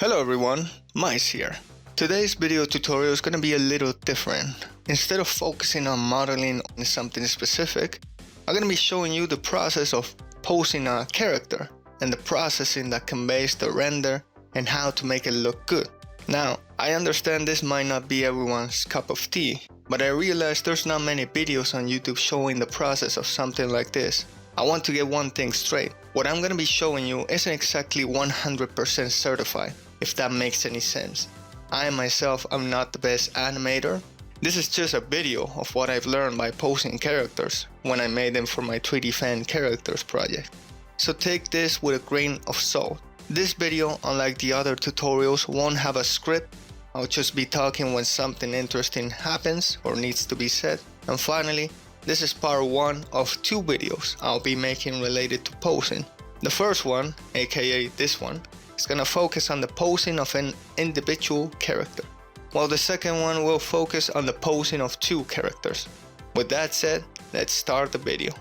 Hello everyone, Mice here. Today's video tutorial is going to be a little different. Instead of focusing on modeling on something specific, I'm going to be showing you the process of posing a character and the processing that conveys the render and how to make it look good. Now, I understand this might not be everyone's cup of tea, but I realize there's not many videos on YouTube showing the process of something like this. I want to get one thing straight. What I'm going to be showing you isn't exactly 100% certified, if that makes any sense. I myself am not the best animator. This is just a video of what I've learned by posing characters when I made them for my 3D fan characters project. So take this with a grain of salt. This video, unlike the other tutorials, won't have a script. I'll just be talking when something interesting happens or needs to be said. And finally, this is part 1 of 2 videos I'll be making related to posing. The first one, aka this one, is gonna focus on the posing of an individual character, while the second one will focus on the posing of 2 characters. With that said, let's start the video.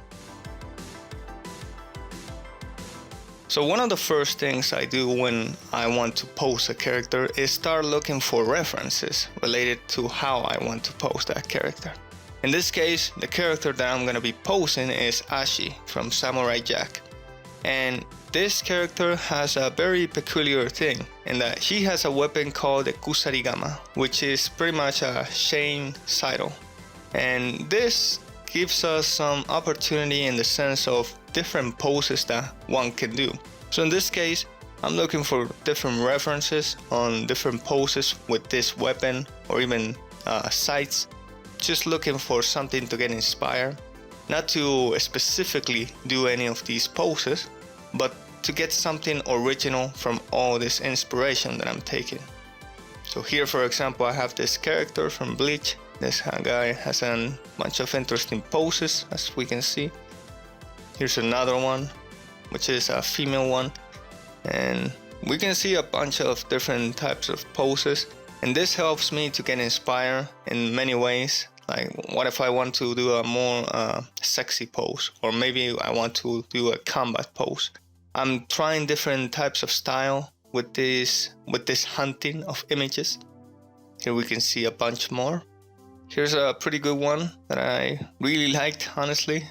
So one of the first things I do when I want to pose a character is start looking for references related to how I want to pose that character. In this case, the character that I'm gonna be posing is Ashi from Samurai Jack. And this character has a very peculiar thing in that she has a weapon called the Kusarigama, which is pretty much a chain saddle. And this gives us some opportunity in the sense of different poses that one can do. So in this case, I'm looking for different references on different poses with this weapon or even sights. Just looking for something to get inspired, not to specifically do any of these poses, but to get something original from all this inspiration that I'm taking. So here, for example, I have this character from Bleach. This guy has a bunch of interesting poses, as we can see. Here's another one, which is a female one, and we can see a bunch of different types of poses. And this helps me to get inspired in many ways. Like, what if I want to do a more sexy pose, or maybe I want to do a combat pose. I'm trying different types of style with this hunting of images. Here we can see a bunch more. Here's a pretty good one that I really liked, honestly.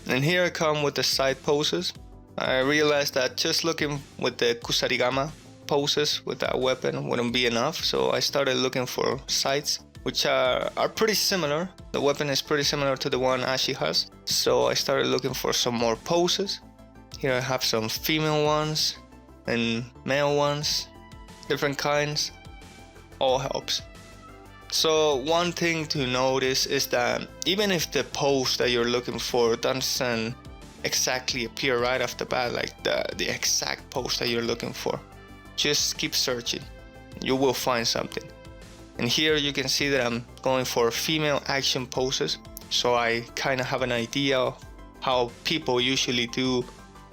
And here I come with the side poses. I realized that just looking with the Kusarigama poses with that weapon wouldn't be enough, so I started looking for sights, which are pretty similar. The weapon is pretty similar to the one Ashi has, so I started looking for some more poses. Here I have some female ones and male ones, different kinds. All helps. So one thing to notice is that even if the pose that you're looking for doesn't exactly appear right off the bat, like the exact pose that you're looking for, just keep searching. You will find something. And here you can see that I'm going for female action poses, so I kind of have an idea of how people usually do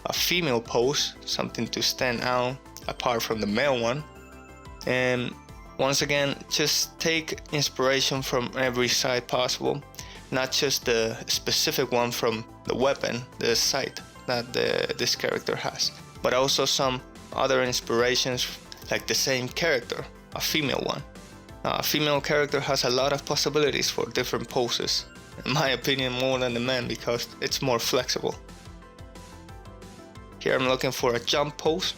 a female pose, something to stand out apart from the male one. And once again, just take inspiration from every side possible, not just the specific one from the weapon, the sight that this character has, but also some other inspirations, like the same character, a female one. A female character has a lot of possibilities for different poses, in my opinion more than the man, because it's more flexible. Here I'm looking for a jump pose,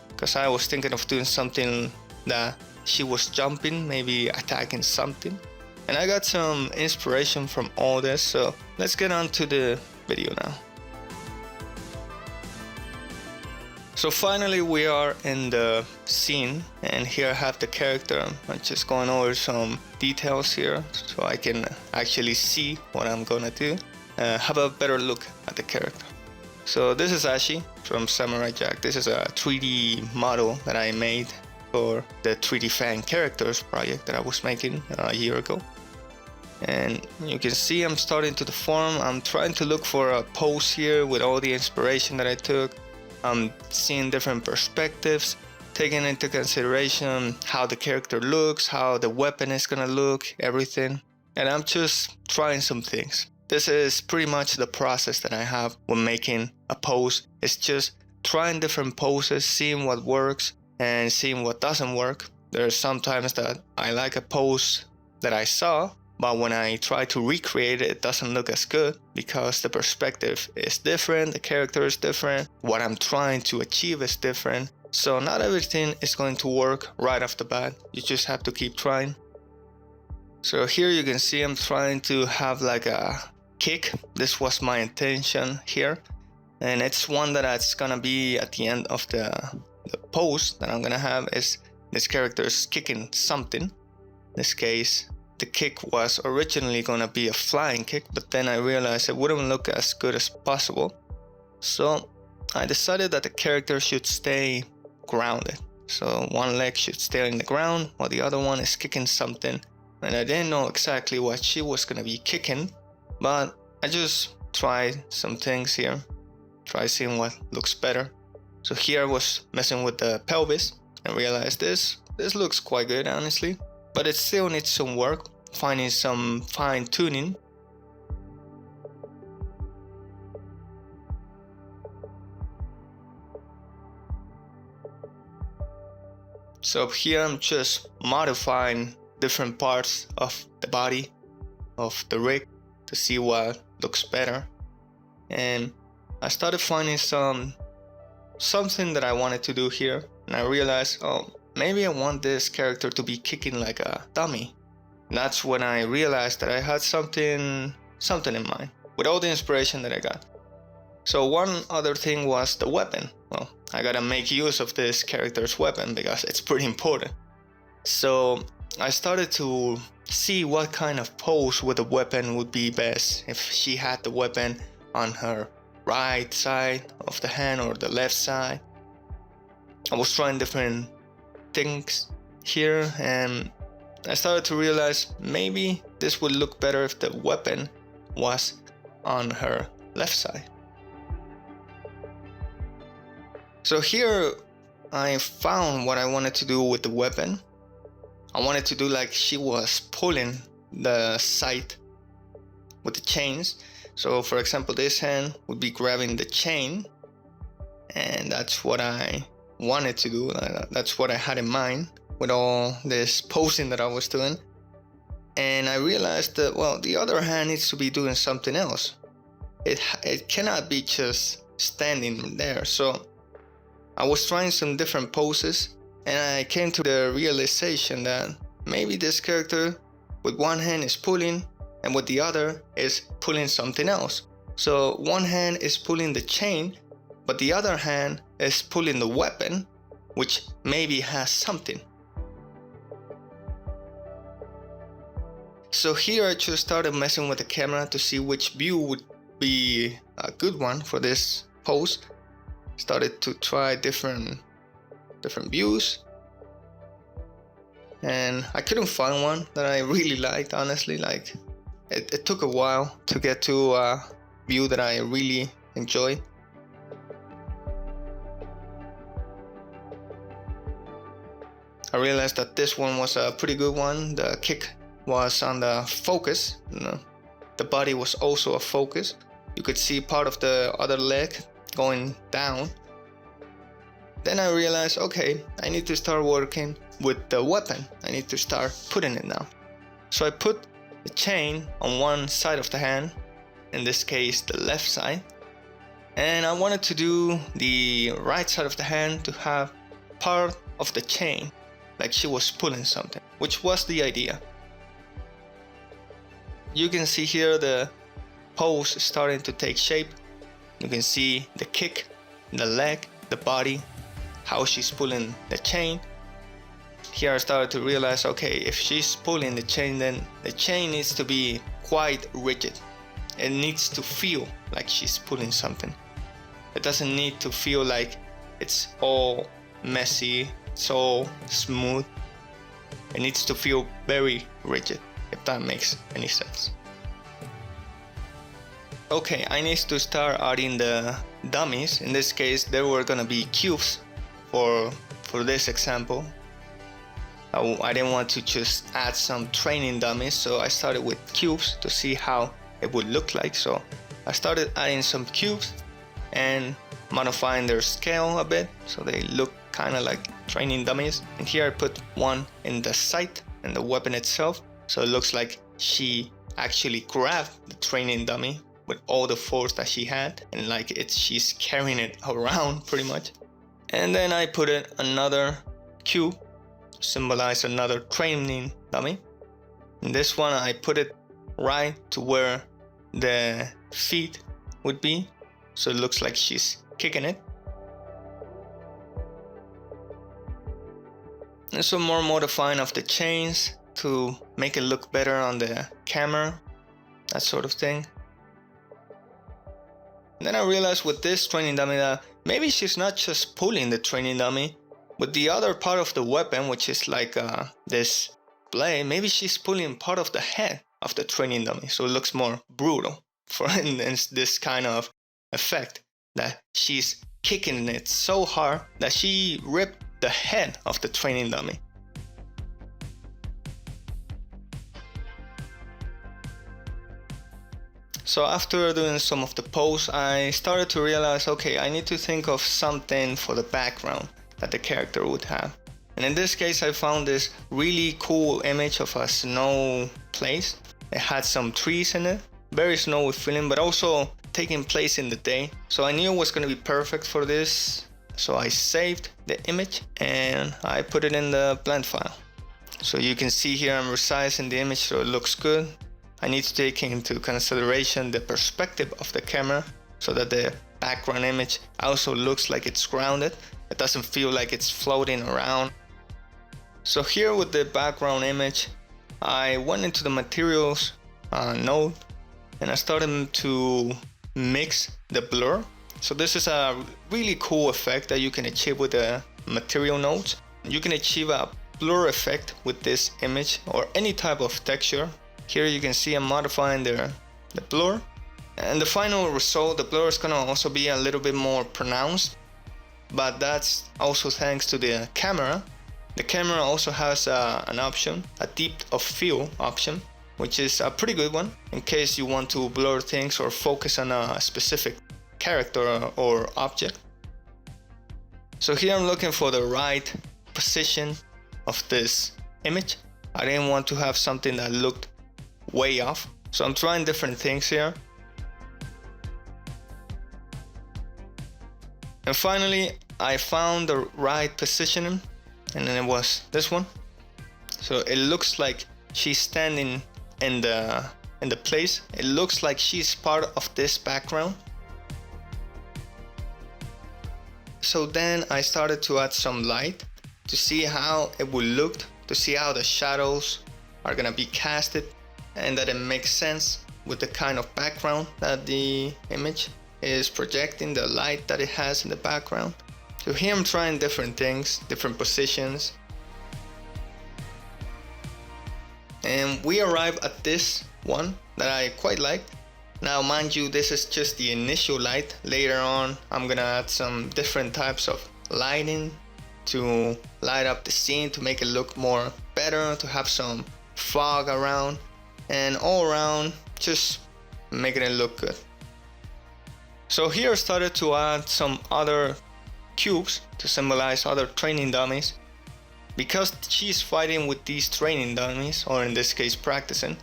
because I was thinking of doing something that she was jumping, maybe attacking something. And I got some inspiration from all this, so let's get on to the video now. So finally we are in the scene, and here I have the character. I'm just going over some details here so I can actually see what I'm gonna do, have a better look at the character. So this is Ashi from Samurai Jack. This is a 3D model that I made for the 3D fan characters project that I was making a year ago. And you can see I'm starting to deform. I'm trying to look for a pose here with all the inspiration that I took. I'm seeing different perspectives, taking into consideration how the character looks, how the weapon is gonna look, everything. And I'm just trying some things. This is pretty much the process that I have when making a pose. It's just trying different poses, seeing what works and seeing what doesn't work. There's sometimes that I like a pose that I saw, but when I try to recreate it, it doesn't look as good because the perspective is different, the character is different, what I'm trying to achieve is different. So not everything is going to work right off the bat. You just have to keep trying. So here you can see I'm trying to have like a kick. This was my intention here. And it's one that's gonna be at the end of the pose that I'm gonna have is this character is kicking something. In this case, the kick was originally gonna be a flying kick, but then I realized it wouldn't look as good as possible. So I decided that the character should stay grounded. So one leg should stay in the ground while the other one is kicking something. And I didn't know exactly what she was gonna be kicking, but I just tried some things here. Try seeing what looks better. So here I was messing with the pelvis and realized this looks quite good, honestly, but it still needs some work, finding some fine tuning. So here I'm just modifying different parts of the body of the rig to see what looks better. And I started finding something that I wanted to do here, and I realized, oh, maybe I want this character to be kicking like a dummy. And that's when I realized that I had something in mind with all the inspiration that I got. So one other thing was the weapon. Well, I gotta make use of this character's weapon because it's pretty important. So I started to see what kind of pose with the weapon would be best. If she had the weapon on her right side of the hand or the left side. I was trying different things here, and I started to realize maybe this would look better if the weapon was on her left side. So here I found what I wanted to do with the weapon. I wanted to do like she was pulling the sight with the chains. So for example, this hand would be grabbing the chain, and that's what I wanted to do. That's what I had in mind with all this posing that I was doing. And I realized that, well, the other hand needs to be doing something else. It cannot be just standing there. So I was trying some different poses, and I came to the realization that maybe this character with one hand is pulling and with the other is pulling something else. So one hand is pulling the chain, but the other hand is pulling the weapon, which maybe has something. So here I just started messing with the camera to see which view would be a good one for this pose. Started to try different views, and I couldn't find one that I really liked, honestly. Like it took a while to get to a view that I really enjoyed. I realized that this one was a pretty good one. The kick was on the focus, the body was also a focus. You could see part of the other leg going down. Then I realized, okay, I need to start working with the weapon. I need to start putting it down. So I put the chain on one side of the hand, in this case the left side, and I wanted to do the right side of the hand to have part of the chain, like she was pulling something, which was the idea. You can see here the pose starting to take shape. You can see the kick, the leg, the body, how she's pulling the chain. Here I started to realize, okay, if she's pulling the chain, then the chain needs to be quite rigid. It needs to feel like she's pulling something. It doesn't need to feel like it's all messy, it's all smooth. It needs to feel very rigid, if that makes any sense. Okay, I need to start adding the dummies. In this case, there were gonna be cubes for this example. I didn't want to just add some training dummies, so I started with cubes to see how it would look like. So I started adding some cubes, and modifying their scale a bit so they look kind of like training dummies. And here I put one in the sight and the weapon itself, so it looks like she actually grabbed the training dummy with all the force that she had, and like she's carrying it around pretty much. And then I put in another cube to symbolize another training dummy. And this one I put it right to where the feet would be, so it looks like she's kicking it. And some more modifying of the chains to make it look better on the camera, that sort of thing. And then I realized with this training dummy that maybe she's not just pulling the training dummy, but the other part of the weapon, which is like this blade, maybe she's pulling part of the head of the training dummy, so it looks more brutal. For instance, this kind of effect that she's kicking it so hard that she ripped the head of the training dummy. So after doing some of the pose, I started to realize, okay, I need to think of something for the background that the character would have. And in this case, I found this really cool image of a snow place. It had some trees in it, very snowy feeling, but also taking place in the day. So I knew it was going to be perfect for this. So I saved the image and I put it in the blend file. So you can see here I'm resizing the image so it looks good. I need to take into consideration the perspective of the camera so that the background image also looks like it's grounded. It doesn't feel like it's floating around. So here with the background image, I went into the materials node and I started to mix the blur. So this is a really cool effect that you can achieve with the material nodes. You can achieve a blur effect with this image or any type of texture. Here you can see I'm modifying the blur. And the final result, the blur is going to also be a little bit more pronounced. But that's also thanks to the camera. The camera also has an option, a depth of field option, which is a pretty good one in case you want to blur things or focus on a specific character or object. So here I'm looking for the right position of this image. I didn't want to have something that looked way off, so I'm trying different things here. And finally I found the right positioning, and then it was this one. So it looks like she's standing in the place. It looks like she's part of this background. So then I started to add some light to see how it would look, to see how the shadows are gonna be casted, and that it makes sense with the kind of background that the image is projecting, the light that it has in the background. So here I'm trying different things, different positions. And we arrive at this one that I quite like. Now mind you, this is just the initial light. Later on I'm gonna add some different types of lighting to light up the scene, to make it look more better, to have some fog around, and all around just making it look good. So here I started to add some other cubes to symbolize other training dummies. Because she's fighting with these training dummies, or in this case practicing,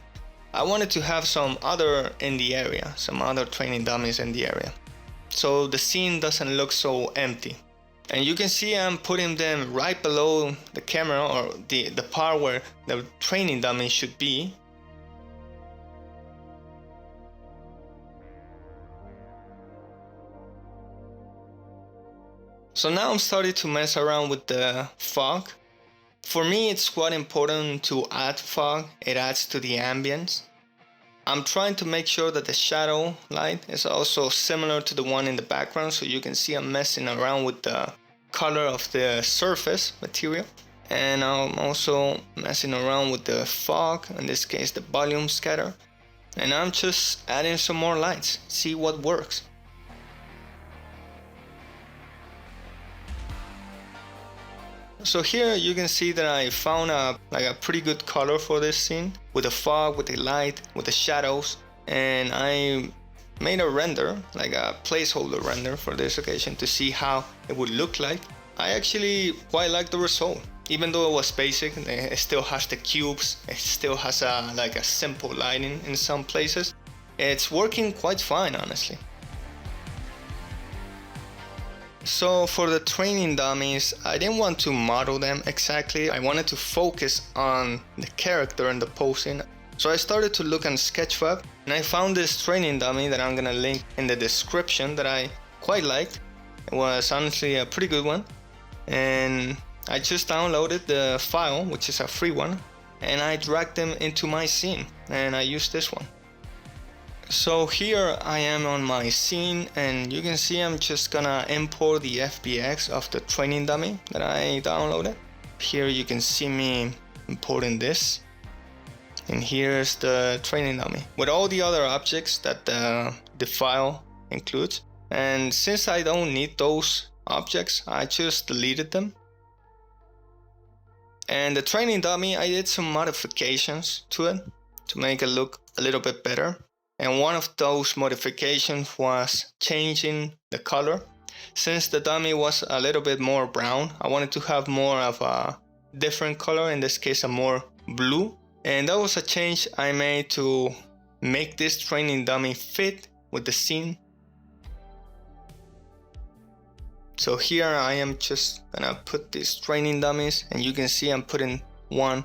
I wanted to have some other in the area, some other training dummies in the area, so the scene doesn't look so empty. And you can see I'm putting them right below the camera, or the part where the training dummy should be. So now I'm starting to mess around with the fog. For me, it's quite important to add fog. It adds to the ambience. I'm trying to make sure that the shadow light is also similar to the one in the background, so you can see I'm messing around with the color of the surface material. And I'm also messing around with the fog, in this case the volume scatter. And I'm just adding some more lights, see what works. So here you can see that I found a pretty good color for this scene, with the fog, with the light, with the shadows, and I made a render, like a placeholder render for this occasion to see how it would look like. I actually quite like the result. Even though it was basic, it still has the cubes, it still has like a simple lighting in some places. It's working quite fine, honestly. So for the training dummies, I didn't want to model them exactly. I wanted to focus on the character and the posing. So I started to look on Sketchfab and I found this training dummy that I'm gonna link in the description that I quite liked. It was honestly a pretty good one. And I just downloaded the file, which is a free one, and I dragged them into my scene and I used this one. So here I am on my scene and you can see I'm just gonna import the FBX of the training dummy that I downloaded. Here you can see me importing this. And here's the training dummy with all the other objects that the file includes. And since I don't need those objects, I just deleted them. And the training dummy, I did some modifications to it to make it look a little bit better. And one of those modifications was changing the color. Since the dummy was a little bit more brown, I wanted to have more of a different color, in this case a more blue. And that was a change I made to make this training dummy fit with the scene. So here I am just gonna put these training dummies and you can see I'm putting one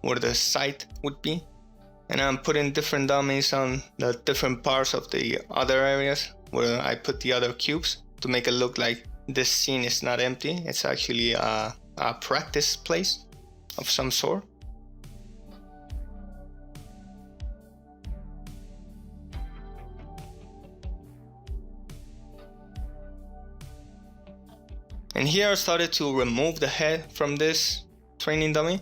where the sight would be. And I'm putting different dummies on the different parts of the other areas where I put the other cubes to make it look like this scene is not empty. It's actually a practice place of some sort. And here I started to remove the head from this training dummy.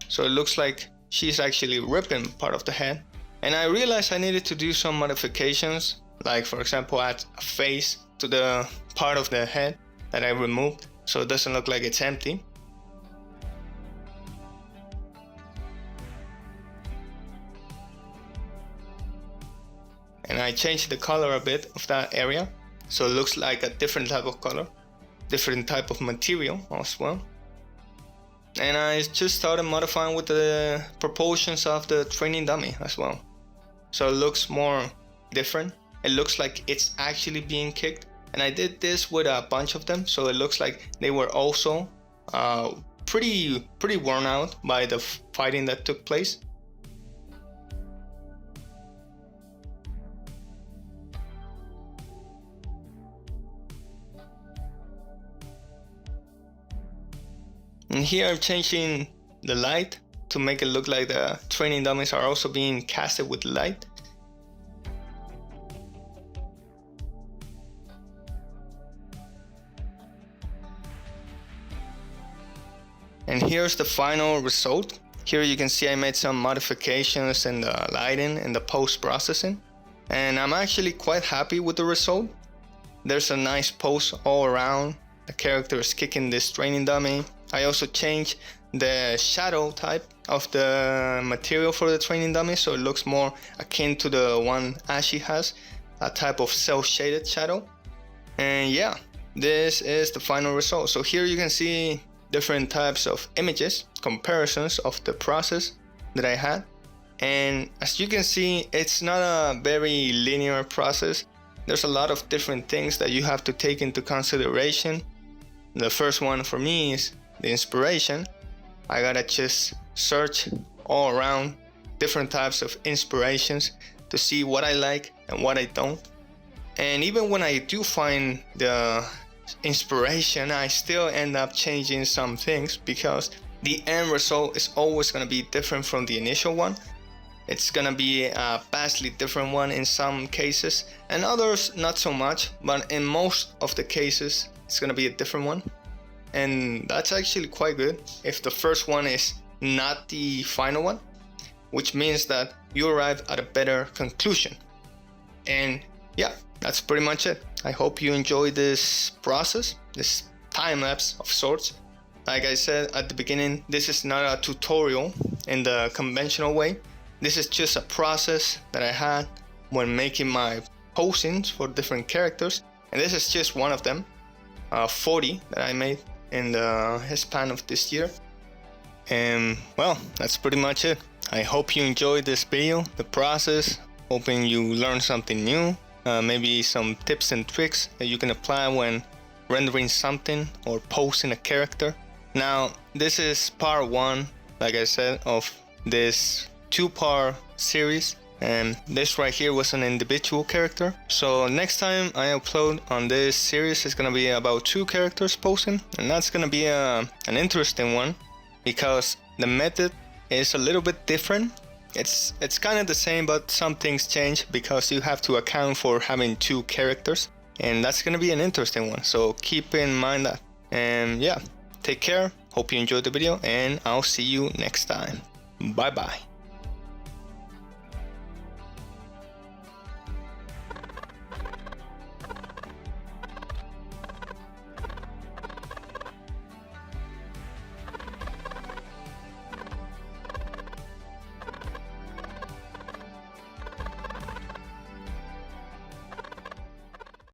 So it looks like she's actually ripping part of the head. And I realized I needed to do some modifications, like for example add a face to the part of the head that I removed so it doesn't look like it's empty. And I changed the color a bit of that area so it looks like a different type of color, different type of material as well. And I just started modifying with the proportions of the training dummy as well. So it looks more different. It looks like it's actually being kicked. And I did this with a bunch of them, so it looks like they were also pretty worn out by the fighting that took place. And here I'm changing the light to make it look like the training dummies are also being casted with light. And here's the final result. Here you can see I made some modifications in the lighting and the post-processing. And I'm actually quite happy with the result. There's a nice pose all around. The character is kicking this training dummy. I also changed the shadow type of the material for the training dummy so it looks more akin to the one Ashi has, a type of cel-shaded shadow. And yeah, this is the final result. So here you can see different types of images, comparisons of the process that I had. And as you can see, it's not a very linear process. There's a lot of different things that you have to take into consideration. The first one for me is the inspiration. I gotta just search all around different types of inspirations to see what I like and what I don't. And even when I do find the inspiration, I still end up changing some things because the end result is always gonna be different from the initial one. It's gonna be a vastly different one in some cases, and others not so much, but in most of the cases it's gonna be a different one. And that's actually quite good if the first one is not the final one, which means that you arrive at a better conclusion. And yeah, that's pretty much it. I hope you enjoyed this process, this time-lapse of sorts. Like I said at the beginning, this is not a tutorial in the conventional way. This is just a process that I had when making my posings for different characters, and this is just one of them, 40 that I made in the span of this year. And well, that's pretty much it. I hope you enjoyed this video, the process, hoping you learned something new, maybe some tips and tricks that you can apply when rendering something or posting a character. Now, this is part 1, like I said, of this 2-part series, and this right here was an individual character. So next time I upload on this series, it's gonna be about 2 characters posting, and that's gonna be an interesting one because the method is a little bit different. It's kind of the same, but some things change because you have to account for having 2 characters, and that's gonna be an interesting one, so keep in mind that. And yeah, take care, hope you enjoyed the video, and I'll see you next time. Bye bye.